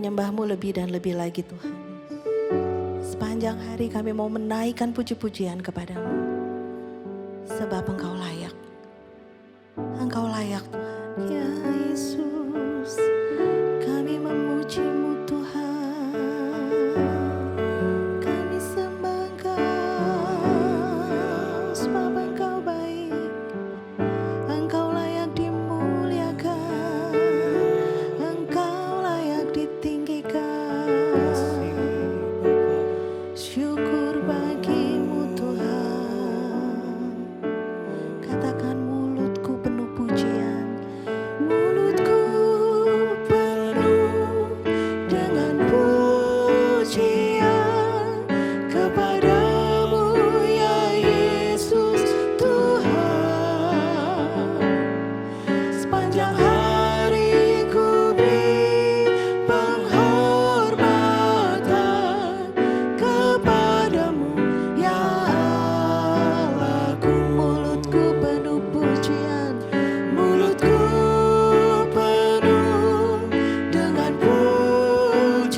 menyembah-Mu lebih dan lebih lagi Tuhan. Sepanjang hari kami mau menaikkan puji-pujian kepada-Mu. Sebab Engkau layak. Engkau layak Tuhan. Ya Yesus, kami memuji-Mu Tuhan. Kami sembah Engkau, sebab Engkau baik. Engkau layak dimuliakan. Engkau layak ditinggikan. Syukur bagi-Mu Tuhan. Katakan mulutku penuh pujian. Mulutku penuh dengan pujian kepada-Mu ya Yesus Tuhan. Sepanjang hari ku beri penghormatan kepada-Mu ya Allahku. Mulutku penuh pujian. Mulutku penuh dengan pujian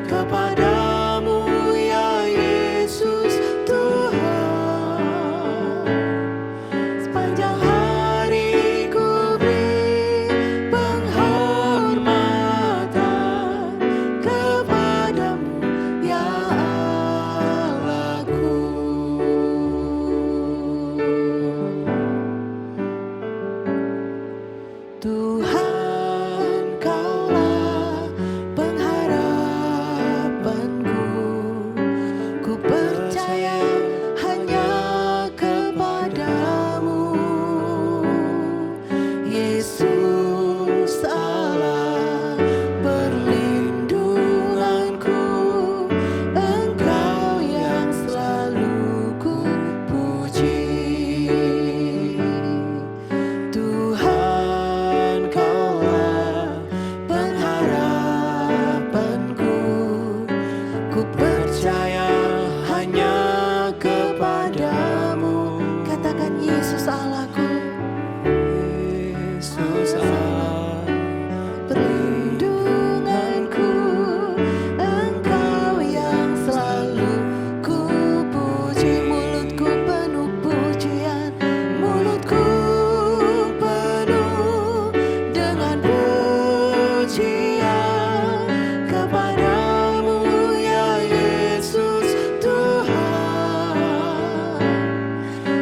kepada-Mu ya Yesus Tuhan. Sepanjang hari ku beri penghormatan kepada-Mu ya Allahku. Tuhan, Kaulah pengharapanku. Ku percaya hanya kepada-Mu. Yesus Allah perlindunganku. Engkau yang selalu ku puji. Tuhan, Kaulah pengharapanku. Ku percaya hanya kepada-Mu. Katakan Yesus Allahku. Yesus Allah perlindunganku. Engkau yang selalu ku puji. Mulutku penuh pujian. Mulutku penuh dengan pujian kepada-Mu ya Yesus Tuhan.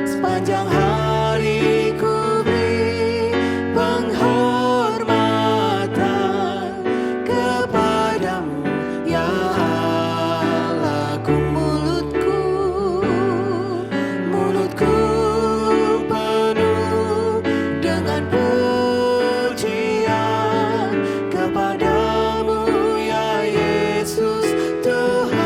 Sepanjang hari ku beri penghormatan kepada-Mu ya Allahku. Mulutku penuh dengan pujian kepada-Mu ya Yesus Tuhan.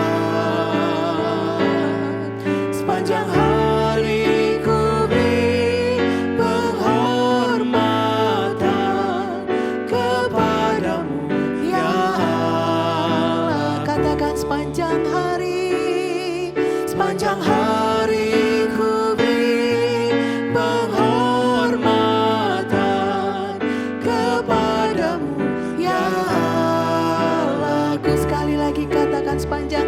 Sepanjang hari ku beri penghormatan kepada-Mu ya Allah. Katakan sepanjang hari ku beri penghormatan kepada-Mu ya Allahku. Sekali lagi katakan sepanjang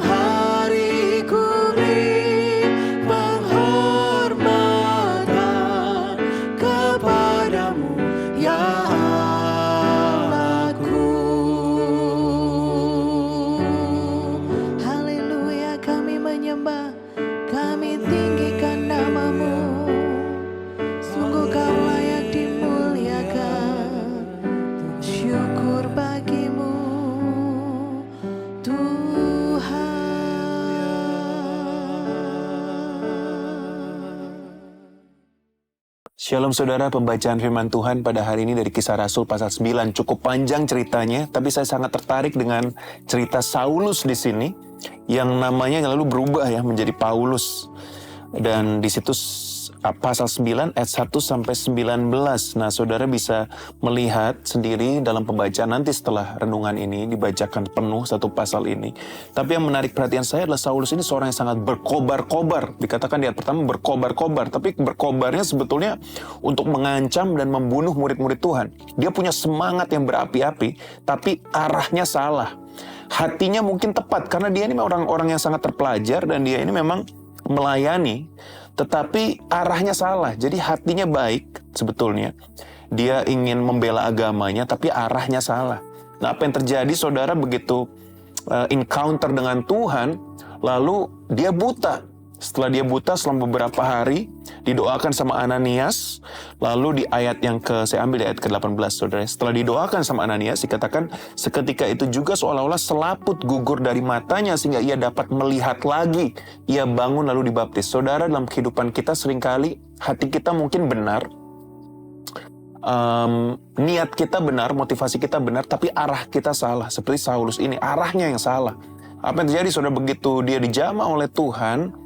hari ku beri penghormatan kepada-Mu ya Allahku. Haleluya, kami menyembah, kami tinggikan nama-Mu. Sungguh Kau layak dimuliakan. Syukur bagi-Mu Tuhan. Shalom saudara, pembacaan firman Tuhan pada hari ini dari Kisah Rasul pasal 9. Cukup panjang ceritanya, tapi saya sangat tertarik dengan cerita Saulus di sini yang namanya lalu berubah ya menjadi Paulus. Dan di situ pasal 9 ayat 1 sampai 19. Nah, saudara bisa melihat sendiri dalam pembacaan nanti setelah renungan ini dibacakan penuh satu pasal ini. Tapi yang menarik perhatian saya adalah Saulus ini seorang yang sangat berkobar-kobar. Dikatakan di ayat pertama berkobar-kobar, tapi berkobarnya sebetulnya untuk mengancam dan membunuh murid-murid Tuhan. Dia punya semangat yang berapi-api, tapi arahnya salah. Hatinya mungkin tepat karena dia ini orang-orang yang sangat terpelajar dan dia ini memang melayani, tetapi arahnya salah. Jadi hatinya baik sebetulnya. Dia ingin membela agamanya, tapi arahnya salah. Nah, apa yang terjadi saudara begitu encounter dengan Tuhan, lalu dia buta. Setelah dia buta selama beberapa hari, didoakan sama Ananias. Lalu di ayat yang saya ambil di ayat ke-18, saudara. Setelah didoakan sama Ananias, dikatakan seketika itu juga seolah-olah selaput gugur dari matanya sehingga ia dapat melihat lagi. Ia bangun lalu dibaptis. Saudara, dalam kehidupan kita seringkali hati kita mungkin benar, niat kita benar, motivasi kita benar, tapi arah kita salah. Seperti Saulus ini, arahnya yang salah. Apa yang terjadi, saudara, begitu dia dijamah oleh Tuhan,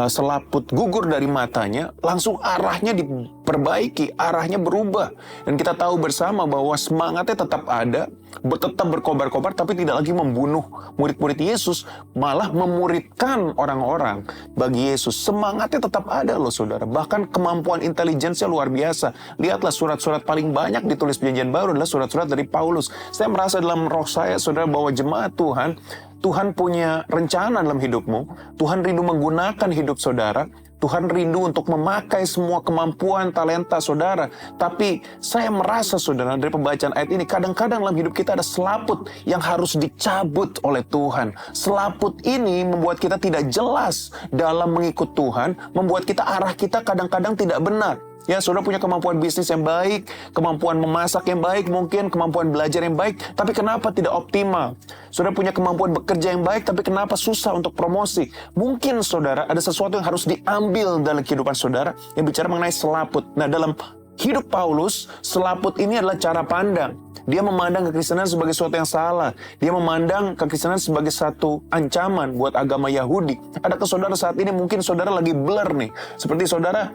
selaput gugur dari matanya, langsung arahnya diperbaiki, arahnya berubah. Dan kita tahu bersama bahwa semangatnya tetap ada, tetap berkobar-kobar, tapi tidak lagi membunuh murid-murid Yesus, malah memuridkan orang-orang bagi Yesus. Semangatnya tetap ada loh saudara, bahkan kemampuan intelijensinya luar biasa. Lihatlah surat-surat paling banyak ditulis Perjanjian Baru adalah surat-surat dari Paulus. Saya merasa dalam roh saya saudara bahwa jemaat Tuhan punya rencana dalam hidupmu. Tuhan rindu menggunakan hidup saudara. Tuhan rindu untuk memakai semua kemampuan, talenta saudara. Tapi saya merasa saudara dari pembacaan ayat ini, kadang-kadang dalam hidup kita ada selaput yang harus dicabut oleh Tuhan. Selaput ini membuat kita tidak jelas dalam mengikut Tuhan, membuat kita arah kita kadang-kadang tidak benar. Ya, saudara punya kemampuan bisnis yang baik, kemampuan memasak yang baik, mungkin kemampuan belajar yang baik, tapi kenapa tidak optimal? Saudara punya kemampuan bekerja yang baik, tapi kenapa susah untuk promosi? Mungkin saudara ada sesuatu yang harus diambil dalam kehidupan saudara yang bicara mengenai selaput. Nah, dalam hidup Paulus, selaput ini adalah cara pandang. Dia memandang kekristenan sebagai sesuatu yang salah. Dia memandang kekristenan sebagai satu ancaman buat agama Yahudi. Adakah saudara saat ini mungkin saudara lagi blur nih? Seperti saudara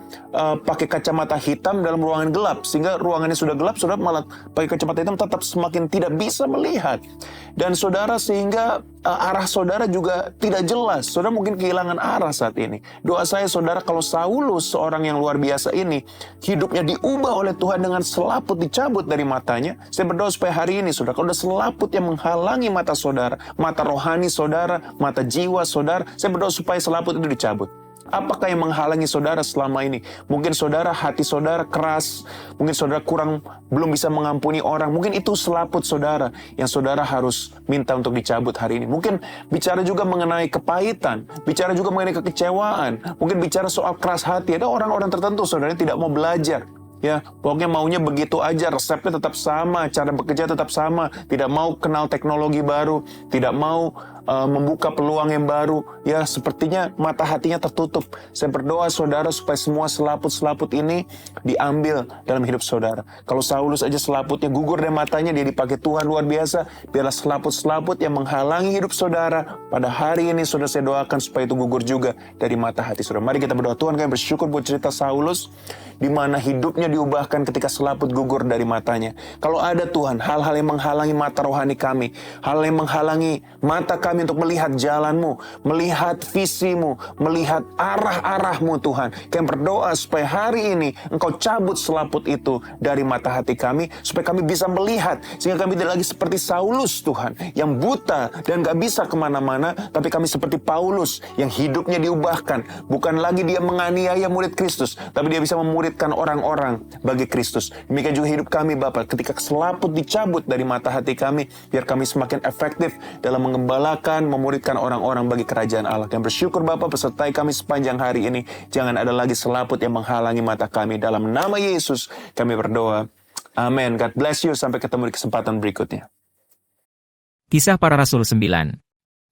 pakai kacamata hitam dalam ruangan gelap. Sehingga ruangannya sudah gelap, saudara malah pakai kacamata hitam tetap semakin tidak bisa melihat. Dan saudara sehingga arah saudara juga tidak jelas. Saudara mungkin kehilangan arah saat ini. Doa saya saudara, kalau Saulus seorang yang luar biasa ini, hidupnya diubah oleh Tuhan dengan selaput dicabut dari matanya. Saya berdoa supaya hari ini saudara, kalau ada selaput yang menghalangi mata saudara, mata rohani saudara, mata jiwa saudara, saya berdoa supaya selaput itu dicabut. Apakah yang menghalangi saudara selama ini? Mungkin saudara hati saudara keras, mungkin saudara belum bisa mengampuni orang, mungkin itu selaput saudara yang saudara harus minta untuk dicabut hari ini. Mungkin bicara juga mengenai kepahitan, bicara juga mengenai kekecewaan, mungkin bicara soal keras hati. Ada orang-orang tertentu saudara yang tidak mau belajar. Ya, pokoknya maunya begitu aja, resepnya tetap sama, cara bekerja tetap sama, tidak mau kenal teknologi baru, tidak mau membuka peluang yang baru. Ya, sepertinya mata hatinya tertutup. Saya berdoa saudara supaya semua selaput-selaput ini diambil dalam hidup saudara. Kalau Saulus aja selaputnya gugur dari matanya, dia dipakai Tuhan luar biasa. Biarlah selaput-selaput yang menghalangi hidup saudara pada hari ini saudara, saya doakan supaya itu gugur juga dari mata hati saudara. Mari kita berdoa. Tuhan, kami bersyukur buat cerita Saulus, di mana hidupnya diubahkan ketika selaput gugur dari matanya. Kalau ada Tuhan, hal-hal yang menghalangi mata rohani kami, hal yang menghalangi mata kami untuk melihat jalan-Mu, melihat visi-Mu, melihat arah-arah-Mu Tuhan. Kami berdoa supaya hari ini Engkau cabut selaput itu dari mata hati kami, supaya kami bisa melihat, sehingga kami tidak lagi seperti Saulus Tuhan, yang buta dan gak bisa kemana-mana, tapi kami seperti Paulus, yang hidupnya diubahkan. Bukan lagi dia menganiaya murid Kristus, tapi dia bisa memuridkan orang-orang bagi Kristus. Demikian juga hidup kami Bapa, ketika selaput dicabut dari mata hati kami, biar kami semakin efektif dalam mengembalakan, memuridkan orang-orang bagi kerajaan Allah. Kami bersyukur Bapa, pesertai kami sepanjang hari ini. Jangan ada lagi selaput yang menghalangi mata kami. Dalam nama Yesus kami berdoa. Amin. God bless you. Sampai ketemu di kesempatan berikutnya. Kisah Para Rasul 9.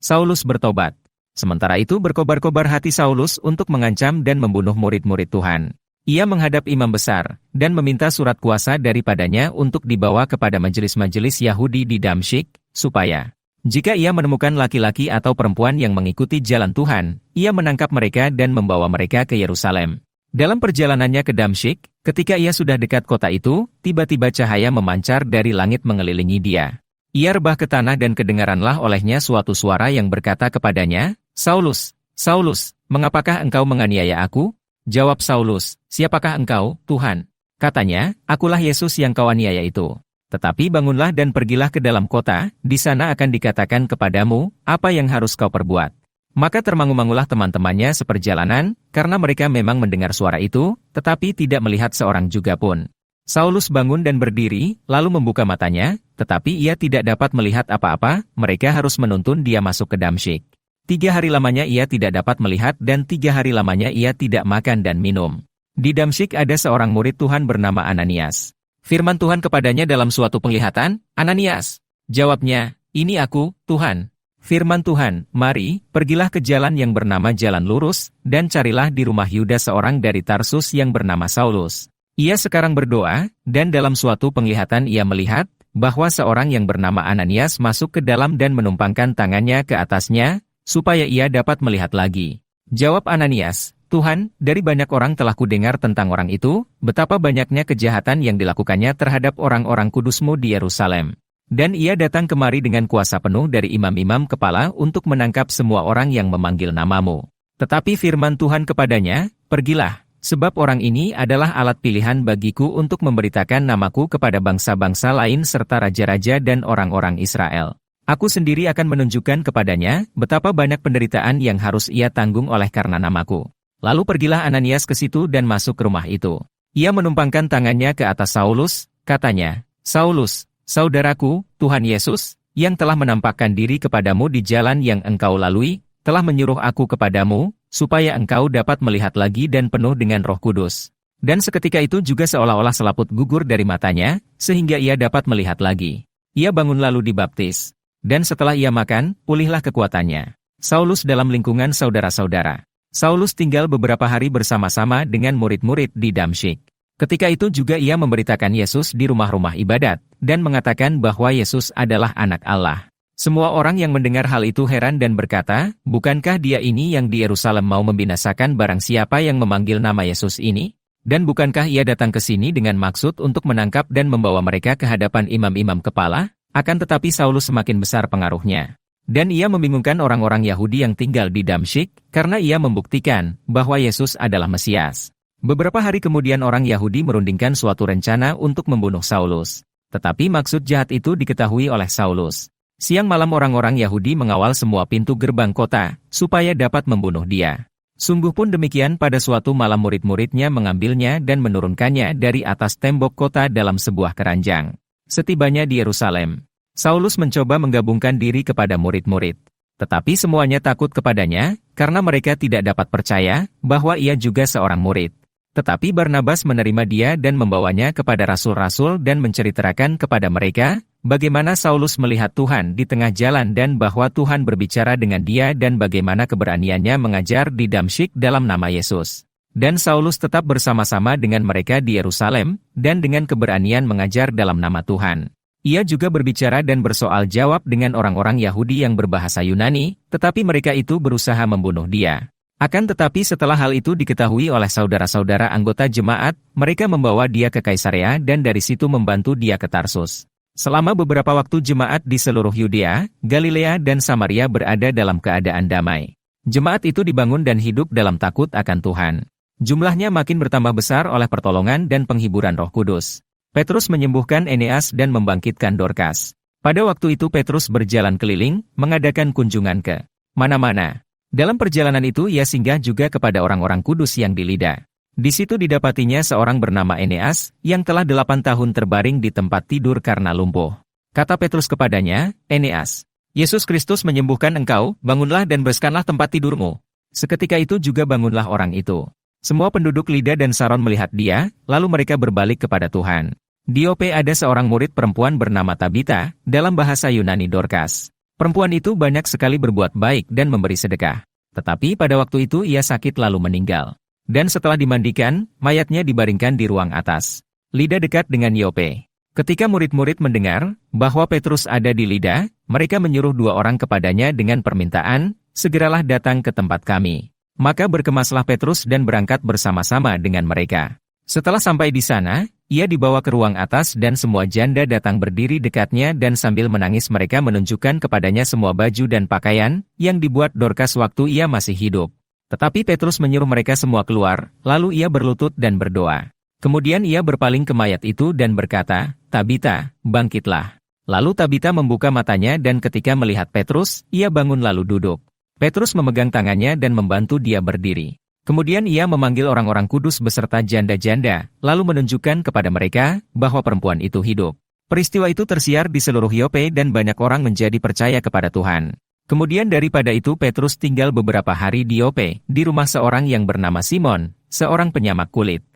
Saulus bertobat. Sementara itu berkobar-kobar hati Saulus untuk mengancam dan membunuh murid-murid Tuhan. Ia menghadap imam besar, dan meminta surat kuasa daripadanya untuk dibawa kepada majelis-majelis Yahudi di Damsyik, supaya jika ia menemukan laki-laki atau perempuan yang mengikuti jalan Tuhan, ia menangkap mereka dan membawa mereka ke Yerusalem. Dalam perjalanannya ke Damsyik, ketika ia sudah dekat kota itu, tiba-tiba cahaya memancar dari langit mengelilingi dia. Ia rebah ke tanah dan kedengaranlah olehnya suatu suara yang berkata kepadanya, "Saulus, Saulus, mengapakah engkau menganiaya aku?" Jawab Saulus, "Siapakah engkau, Tuhan?" Katanya, "Akulah Yesus yang kau aniaya itu. Tetapi bangunlah dan pergilah ke dalam kota, di sana akan dikatakan kepadamu, apa yang harus kau perbuat." Maka termangu-mangulah teman-temannya seperjalanan, karena mereka memang mendengar suara itu, tetapi tidak melihat seorang juga pun. Saulus bangun dan berdiri, lalu membuka matanya, tetapi ia tidak dapat melihat apa-apa, mereka harus menuntun dia masuk ke Damsyik. 3 hari lamanya ia tidak dapat melihat dan 3 hari lamanya ia tidak makan dan minum. Di Damsyik ada seorang murid Tuhan bernama Ananias. Firman Tuhan kepadanya dalam suatu penglihatan, "Ananias." Jawabnya, "Ini aku, Tuhan." Firman Tuhan, "Mari, pergilah ke jalan yang bernama Jalan Lurus, dan carilah di rumah Yudas seorang dari Tarsus yang bernama Saulus. Ia sekarang berdoa, dan dalam suatu penglihatan ia melihat, bahwa seorang yang bernama Ananias masuk ke dalam dan menumpangkan tangannya ke atasnya, supaya ia dapat melihat lagi." Jawab Ananias, "Tuhan, dari banyak orang telah kudengar tentang orang itu, betapa banyaknya kejahatan yang dilakukannya terhadap orang-orang kudus-Mu di Yerusalem. Dan ia datang kemari dengan kuasa penuh dari imam-imam kepala untuk menangkap semua orang yang memanggil nama-Mu. Tetapi firman Tuhan kepadanya, pergilah, sebab orang ini adalah alat pilihan bagiku untuk memberitakan namaku kepada bangsa-bangsa lain serta raja-raja dan orang-orang Israel. Aku sendiri akan menunjukkan kepadanya betapa banyak penderitaan yang harus ia tanggung oleh karena namaku." Lalu pergilah Ananias ke situ dan masuk ke rumah itu. Ia menumpangkan tangannya ke atas Saulus, katanya, "Saulus, saudaraku, Tuhan Yesus, yang telah menampakkan diri kepadamu di jalan yang engkau lalui, telah menyuruh aku kepadamu, supaya engkau dapat melihat lagi dan penuh dengan Roh Kudus." Dan seketika itu juga seolah-olah selaput gugur dari matanya, sehingga ia dapat melihat lagi. Ia bangun lalu dibaptis. Dan setelah ia makan, pulihlah kekuatannya. Saulus dalam lingkungan saudara-saudara. Saulus tinggal beberapa hari bersama-sama dengan murid-murid di Damsyik. Ketika itu juga ia memberitakan Yesus di rumah-rumah ibadat, dan mengatakan bahwa Yesus adalah anak Allah. Semua orang yang mendengar hal itu heran dan berkata, "Bukankah dia ini yang di Yerusalem mau membinasakan barang siapa yang memanggil nama Yesus ini? Dan bukankah ia datang ke sini dengan maksud untuk menangkap dan membawa mereka ke hadapan imam-imam kepala?" Akan tetapi Saulus semakin besar pengaruhnya. Dan ia membingungkan orang-orang Yahudi yang tinggal di Damsyik, karena ia membuktikan bahwa Yesus adalah Mesias. Beberapa hari kemudian orang Yahudi merundingkan suatu rencana untuk membunuh Saulus. Tetapi maksud jahat itu diketahui oleh Saulus. Siang malam orang-orang Yahudi mengawal semua pintu gerbang kota, supaya dapat membunuh dia. Sungguh pun demikian pada suatu malam murid-muridnya mengambilnya dan menurunkannya dari atas tembok kota dalam sebuah keranjang. Setibanya di Yerusalem, Saulus mencoba menggabungkan diri kepada murid-murid. Tetapi semuanya takut kepadanya, karena mereka tidak dapat percaya bahwa ia juga seorang murid. Tetapi Barnabas menerima dia dan membawanya kepada rasul-rasul dan menceritakan kepada mereka, bagaimana Saulus melihat Tuhan di tengah jalan dan bahwa Tuhan berbicara dengan dia dan bagaimana keberaniannya mengajar di Damsyik dalam nama Yesus. Dan Saulus tetap bersama-sama dengan mereka di Yerusalem, dan dengan keberanian mengajar dalam nama Tuhan. Ia juga berbicara dan bersoal jawab dengan orang-orang Yahudi yang berbahasa Yunani, tetapi mereka itu berusaha membunuh dia. Akan tetapi setelah hal itu diketahui oleh saudara-saudara anggota jemaat, mereka membawa dia ke Kaisarea dan dari situ membantu dia ke Tarsus. Selama beberapa waktu jemaat di seluruh Yudea, Galilea dan Samaria berada dalam keadaan damai. Jemaat itu dibangun dan hidup dalam takut akan Tuhan. Jumlahnya makin bertambah besar oleh pertolongan dan penghiburan Roh Kudus. Petrus menyembuhkan Eneas dan membangkitkan Dorkas. Pada waktu itu Petrus berjalan keliling, mengadakan kunjungan ke mana-mana. Dalam perjalanan itu ia singgah juga kepada orang-orang kudus yang di Lida. Di situ didapatinya seorang bernama Eneas, yang telah 8 tahun terbaring di tempat tidur karena lumpuh. Kata Petrus kepadanya, "Eneas, Yesus Kristus menyembuhkan engkau, bangunlah dan bereskanlah tempat tidurmu." Seketika itu juga bangunlah orang itu. Semua penduduk Lida dan Saron melihat dia, lalu mereka berbalik kepada Tuhan. Di Yope ada seorang murid perempuan bernama Tabita, dalam bahasa Yunani Dorkas. Perempuan itu banyak sekali berbuat baik dan memberi sedekah. Tetapi pada waktu itu ia sakit lalu meninggal. Dan setelah dimandikan, mayatnya dibaringkan di ruang atas. Lida dekat dengan Yope. Ketika murid-murid mendengar bahwa Petrus ada di Lida, mereka menyuruh 2 orang kepadanya dengan permintaan, "Segeralah datang ke tempat kami." Maka berkemaslah Petrus dan berangkat bersama-sama dengan mereka. Setelah sampai di sana, ia dibawa ke ruang atas dan semua janda datang berdiri dekatnya dan sambil menangis mereka menunjukkan kepadanya semua baju dan pakaian yang dibuat Dorcas waktu ia masih hidup. Tetapi Petrus menyuruh mereka semua keluar, lalu ia berlutut dan berdoa. Kemudian ia berpaling ke mayat itu dan berkata, "Tabita, bangkitlah." Lalu Tabita membuka matanya dan ketika melihat Petrus, ia bangun lalu duduk. Petrus memegang tangannya dan membantu dia berdiri. Kemudian ia memanggil orang-orang kudus beserta janda-janda, lalu menunjukkan kepada mereka bahwa perempuan itu hidup. Peristiwa itu tersiar di seluruh Yope dan banyak orang menjadi percaya kepada Tuhan. Kemudian daripada itu Petrus tinggal beberapa hari di Yope, di rumah seorang yang bernama Simon, seorang penyamak kulit.